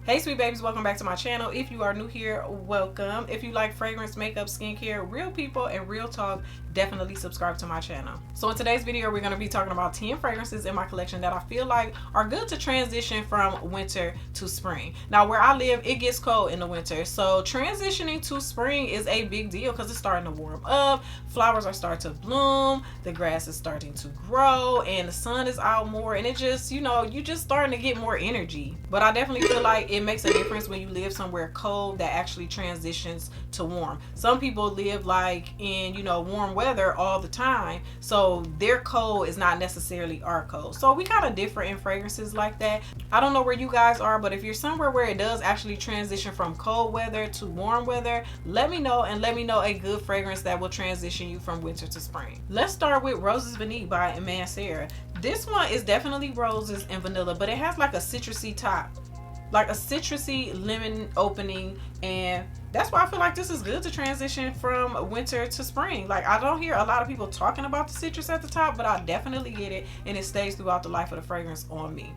Hey sweet babies, welcome back to my channel. If you are new here, welcome. If you like fragrance, makeup, skincare, real people, and real talk, definitely subscribe to my channel. So in today's video, we're going to be talking about 10 fragrances in my collection that I feel like are good to transition from winter to spring. Now where I live, it gets cold in the winter, so transitioning to spring is a big deal because it's starting to warm up, flowers are starting to bloom, the grass is starting to grow, and the sun is out more, and it just, you know, you just starting to get more energy. But I definitely feel like it makes a difference when you live somewhere cold that actually transitions to warm. Some people live like in, you know, warm weather all the time, so their cold is not necessarily our cold. So we kind of differ in fragrances like that. I don't know where you guys are, but if you're somewhere where it does actually transition from cold weather to warm weather, let me know, and let me know a good fragrance that will transition you from winter to spring. Let's start with Roses Vanille by Mancera. This one is definitely roses and vanilla, but it has like a citrusy top, like a citrusy lemon opening, and that's why I feel like this is good to transition from winter to spring. Like, I don't hear a lot of people talking about the citrus at the top, but I definitely get it, and it stays throughout the life of the fragrance on me.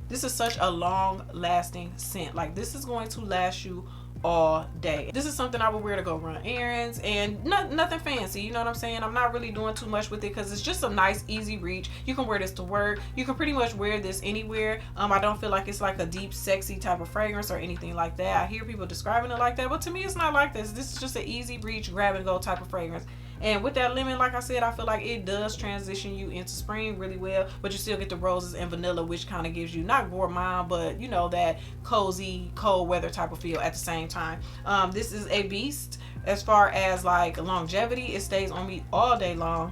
This is such a long lasting scent. Like, this is going to last you all day. This is something I would wear to go run errands, and nothing fancy, you know what I'm saying? I'm not really doing too much with it because it's just a nice easy reach. You can wear this to work, you can pretty much wear this anywhere. I don't feel like it's like a deep sexy type of fragrance or anything like that. I hear people describing it like that, but to me it's not like this. This is just an easy reach, grab and go type of fragrance. And with that lemon, like I said, I feel like it does transition you into spring really well, but you still get the roses and vanilla, which kind of gives you not gourmand, but you know, that cozy cold weather type of feel at the same time. This is a beast as far as like longevity. It stays on me all day long.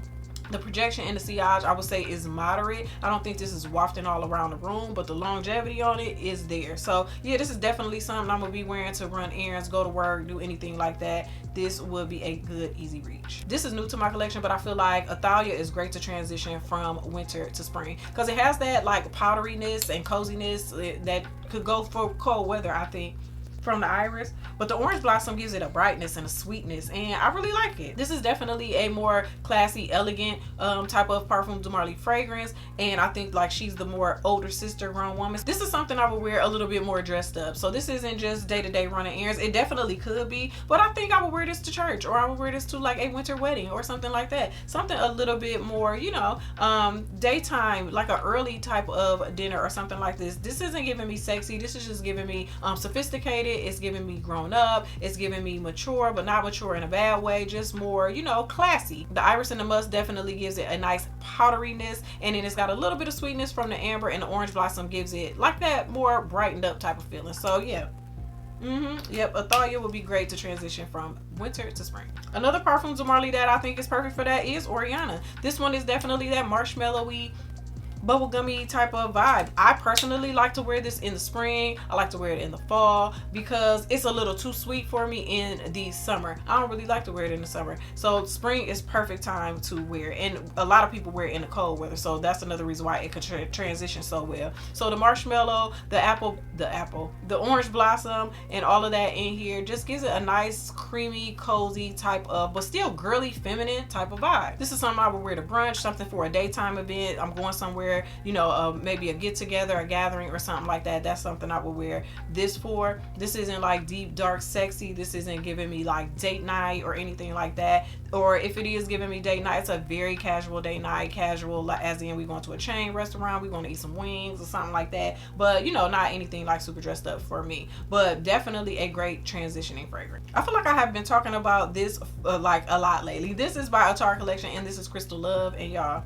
The projection and the sillage, I would say, is moderate. I don't think this is wafting all around the room, but the longevity on it is there. So yeah, this is definitely something I'm gonna be wearing to run errands, go to work, do anything like that. This would be a good easy reach. This is new to my collection, but I feel like Thalia is great to transition from winter to spring because it has that like powderiness and coziness that could go for cold weather, I think, from the iris, but the orange blossom gives it a brightness and a sweetness, and I really like it. This is definitely a more classy, elegant type of Parfums de Marly fragrance, and I think like she's the more older sister grown woman. This is something I would wear a little bit more dressed up, so this isn't just day-to-day running errands. It definitely could be, but I think I would wear this to church, or I would wear this to like a winter wedding or something like that. Something a little bit more, you know, daytime, like an early type of dinner or something like this. This isn't giving me sexy. This is just giving me sophisticated. It's giving me grown up. It's giving me mature, but not mature in a bad way, just more, you know, classy. The iris and the musk definitely gives it a nice powderiness, and then it's got a little bit of sweetness from the amber, and the orange blossom gives it like that more brightened up type of feeling. So yeah. Yep, Thalia would be great to transition from winter to spring. Another Parfums de Marly that I think is perfect for that is Oriana. This one is definitely that marshmallowy, bubblegummy type of vibe. I personally like to wear this in the spring. I like to wear it in the fall because it's a little too sweet for me in the summer. I don't really like to wear it in the summer. So spring is perfect time to wear, and a lot of people wear it in the cold weather. So that's another reason why it could transition so well. So the marshmallow, the orange blossom, and all of that in here just gives it a nice creamy, cozy type of, but still girly, feminine type of vibe. This is something I would wear to brunch, something for a daytime event. I'm going somewhere, you know, maybe a get together, a gathering or something like that. That's something I would wear this for. This isn't like deep, dark, sexy. This isn't giving me like date night or anything like that. Or if it is giving me date night, it's a very casual date night. Casual, like as in we going to a chain restaurant, we going to eat some wings or something like that. But you know, not anything like super dressed up for me. But definitely a great transitioning fragrance. I feel like I have been talking about this like a lot lately. This is by ATTAR collection, and this is Crystal Love, and y'all,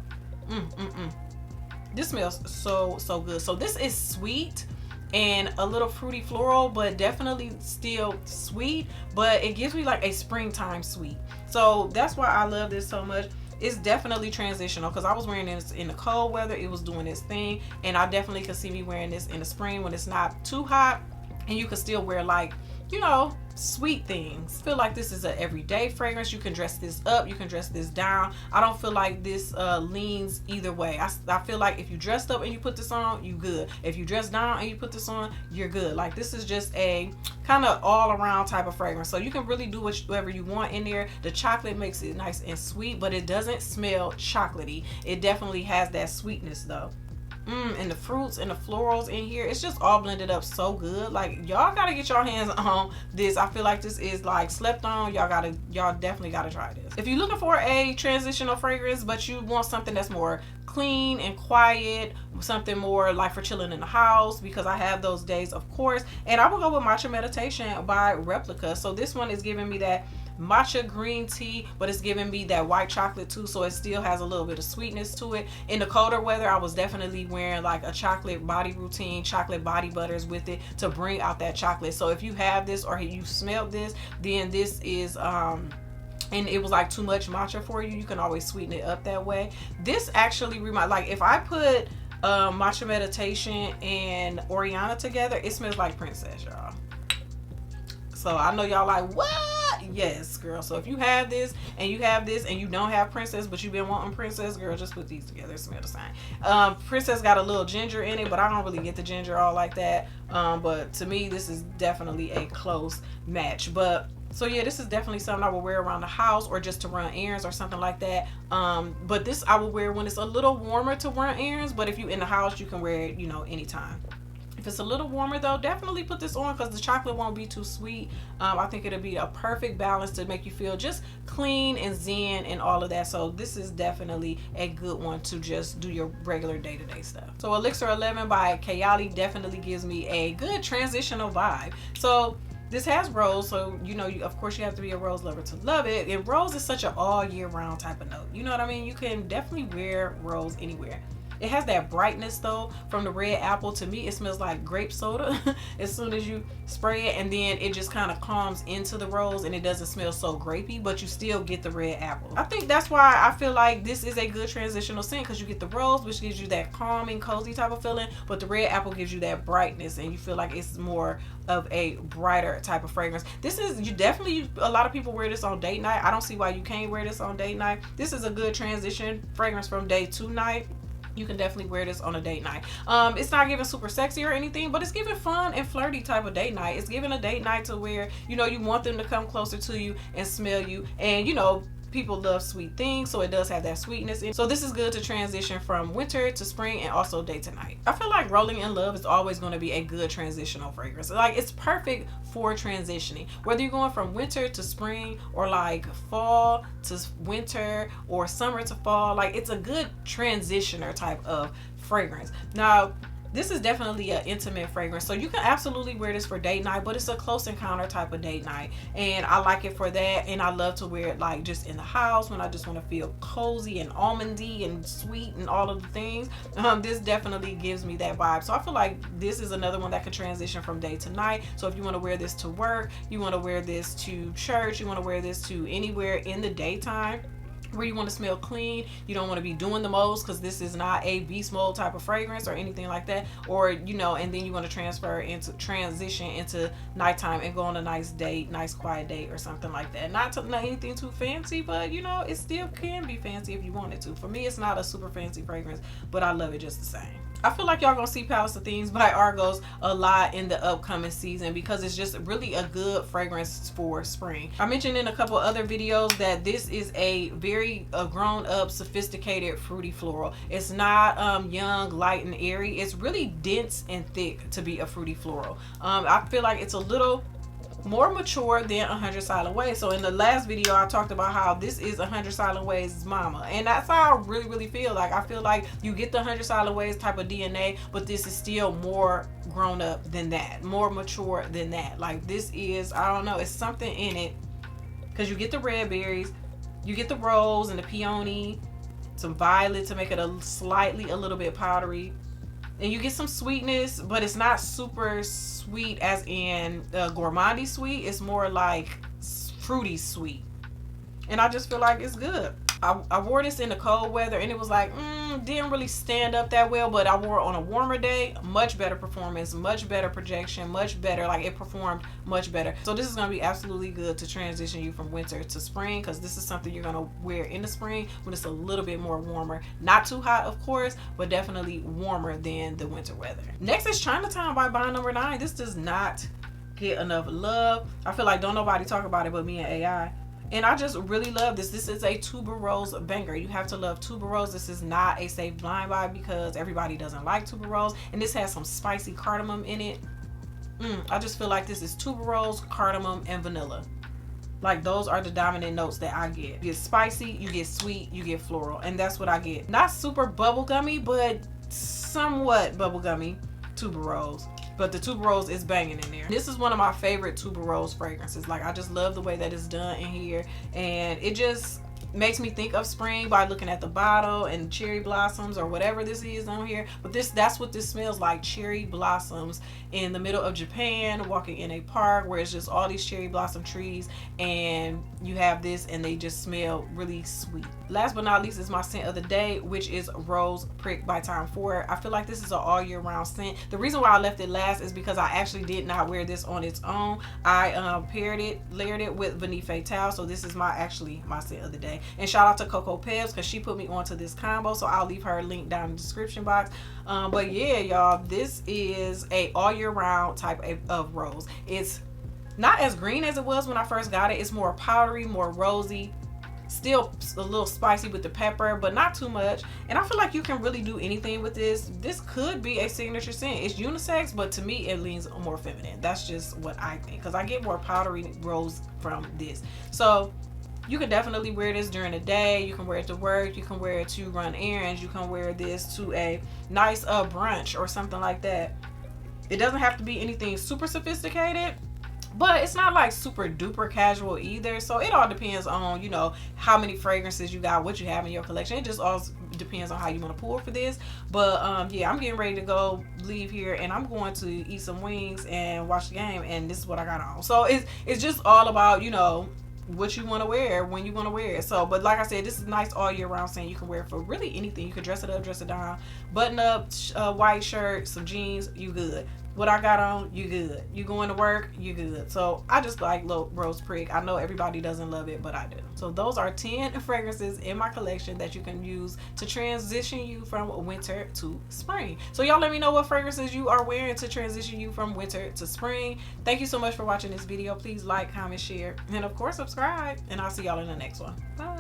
this smells so good. So this is sweet and a little fruity floral, but definitely still sweet, but it gives me like a springtime sweet. So that's why I love this so much. It's definitely transitional because I was wearing this in the cold weather. It was doing its thing, and I definitely could see me wearing this in the spring when it's not too hot, and you could still wear like, you know, sweet things. I feel like this is an everyday fragrance. You can dress this up, you can dress this down. I don't feel like this leans either way. I feel like if you dressed up and you put this on, you good. If you dress down and you put this on, you're good. Like, this is just a kind of all around type of fragrance. So you can really do whatever you want in there. The chocolate makes it nice and sweet, but it doesn't smell chocolatey. It definitely has that sweetness though. And the fruits and the florals in here, it's just all blended up so good. Like, y'all gotta get your hands on this. I feel like this is like slept on. Y'all definitely gotta try this. If you're looking for a transitional fragrance, but you want something that's more clean and quiet, something more like for chilling in the house, because I have those days, of course, and I will go with Matcha Meditation by Replica. So this one is giving me that matcha green tea, but it's giving me that white chocolate too, so it still has a little bit of sweetness to it. In the colder weather, I was definitely wearing like a chocolate body routine, chocolate body butters with it to bring out that chocolate. So if you have this or you smelled this, then this is and it was like too much matcha for you, you can always sweeten it up that way. This actually like if I put Matcha Meditation and Oriana together, it smells like princess, y'all. So I know y'all like, what? Yes, girl. So if you have this and you have this and you don't have princess, but you've been wanting princess, girl, just put these together. It smell the same. Princess got a little ginger in it, but I don't really get the ginger all like that. But to me, this is definitely a close match. But so yeah, this is definitely something I will wear around the house or just to run errands or something like that. But this I will wear when it's a little warmer to run errands. But if you're in the house, you can wear it, you know, anytime. If it's a little warmer though, definitely put this on because the chocolate won't be too sweet. I think it'll be a perfect balance to make you feel just clean and zen and all of that. So this is definitely a good one to just do your regular day-to-day stuff. So Elixir 11 by Kayali definitely gives me a good transitional vibe. So this has rose, so you know, of course you have to be a rose lover to love it. And rose is such an all year round type of note. You know what I mean? You can definitely wear rose anywhere. It has that brightness though from the red apple. To me, it smells like grape soda as soon as you spray it, and then it just kind of calms into the rose and it doesn't smell so grapey, but you still get the red apple. I think that's why I feel like this is a good transitional scent, because you get the rose, which gives you that calming, cozy type of feeling, but the red apple gives you that brightness and you feel like it's more of a brighter type of fragrance. This is, you definitely, a lot of people wear this on date night. I don't see why you can't wear this on date night. This is a good transition fragrance from day to night. You can definitely wear this on a date night. It's not giving super sexy or anything, but it's giving fun and flirty type of date night. It's giving a date night to where, you know, you want them to come closer to you and smell you, and you know, people love sweet things, so it does have that sweetness in. So this is good to transition from winter to spring and also day to night. I feel like Rolling in Love is always going to be a good transitional fragrance. Like, it's perfect for transitioning, whether you're going from winter to spring or like fall to winter or summer to fall. Like, it's a good transitioner type of fragrance. Now, this is definitely an intimate fragrance, so you can absolutely wear this for date night, but it's a close encounter type of date night, and I like it for that. And I love to wear it like just in the house when I just want to feel cozy and almondy and sweet and all of the things. This definitely gives me that vibe. So I feel like this is another one that could transition from day to night. So if you want to wear this to work, you want to wear this to church, you want to wear this to anywhere in the daytime where you want to smell clean, you don't want to be doing the most, because this is not a beast mode type of fragrance or anything like that, or you know, and then you want to transition into nighttime and go on a nice date, nice quiet date or something like that. Not anything too fancy, but you know, it still can be fancy if you want it to. For me, it's not a super fancy fragrance, but I love it just the same. I feel like y'all gonna see Palace of Themes by Argos a lot in the upcoming season, because it's just really a good fragrance for spring. I mentioned in a couple other videos that this is a very grown up, sophisticated, fruity floral. It's not young, light, and airy. It's really dense and thick to be a fruity floral. I feel like it's a little more mature than 100 Silent Ways. So in the last video, I talked about how this is 100 Silent Ways' mama, and that's how I really feel like. I feel like you get the 100 Silent Ways type of DNA, but this is still more grown up than that, more mature than that. Like, this is, I don't know, it's something in it, because you get the red berries, you get the rose and the peony, some violet to make it a little bit powdery, and you get some sweetness, but it's not super sweet as in gourmandy sweet. It's more like fruity sweet, and I just feel like it's good. I wore this in the cold weather and it was like didn't really stand up that well, but I wore it on a warmer day, much better performance, much better projection, much better, like it performed much better. So this is going to be absolutely good to transition you from winter to spring, because this is something you're going to wear in the spring when it's a little bit more warmer. Not too hot, of course, but definitely warmer than the winter weather. Next is Chinatown by Bond Number 9. This does not get enough love. I feel like don't nobody talk about it but me and AI. And I just really love this. This is a tuberose banger. You have to love tuberose. This is not a safe blind buy because everybody doesn't like tuberose. And this has some spicy cardamom in it. I just feel like this is tuberose, cardamom, and vanilla. Like, those are the dominant notes that I get. You get spicy, you get sweet, you get floral. And that's what I get. Not super bubblegummy, but somewhat bubblegummy tuberose. But the tuberose is banging in there. This is one of my favorite tuberose fragrances. Like, I just love the way that it's done in here. And it just makes me think of spring by looking at the bottle and cherry blossoms or whatever this is on here. But that's what this smells like, cherry blossoms in the middle of Japan, walking in a park where it's just all these cherry blossom trees, and you have this and they just smell really sweet. Last but not least is my scent of the day, which is Rose Prick by Tom Ford. I feel like this is an all year round scent. The reason why I left it last is because I actually did not wear this on its own. I layered it with Vanille Fatale, so this is my scent of the day. And shout out to Coco Pebs because she put me onto this combo, so I'll leave her link down in the description box. But yeah, y'all, this is a all year round type of rose. It's not as green as it was when I first got it. It's more powdery, more rosy, still a little spicy with the pepper, but not too much. And I feel like you can really do anything with this. This could be a signature scent. It's unisex, but to me it leans more feminine. That's just what I think, because I get more powdery rose from this. So you can definitely wear this during the day. You can wear it to work. You can wear it to run errands. You can wear this to a nice brunch or something like that. It doesn't have to be anything super sophisticated, but it's not like super duper casual either. So it all depends on, you know, how many fragrances you got, what you have in your collection. It just all depends on how you want to pull for this. But yeah, I'm getting ready to leave here, and I'm going to eat some wings and watch the game, and this is what I got on. So it's just all about, you know, what you want to wear when you want to wear it. So, but like I said, this is nice all year round scent. You can wear it for really anything. You can dress it up, dress it down, button up, white shirt, some jeans, you good. What I got on, you good. You going to work, you good. So I just like Rose Prick. I know everybody doesn't love it, but I do. So those are 10 fragrances in my collection that you can use to transition you from winter to spring. So y'all let me know what fragrances you are wearing to transition you from winter to spring. Thank you so much for watching this video. Please like, comment, share, and of course subscribe. And I'll see y'all in the next one. Bye.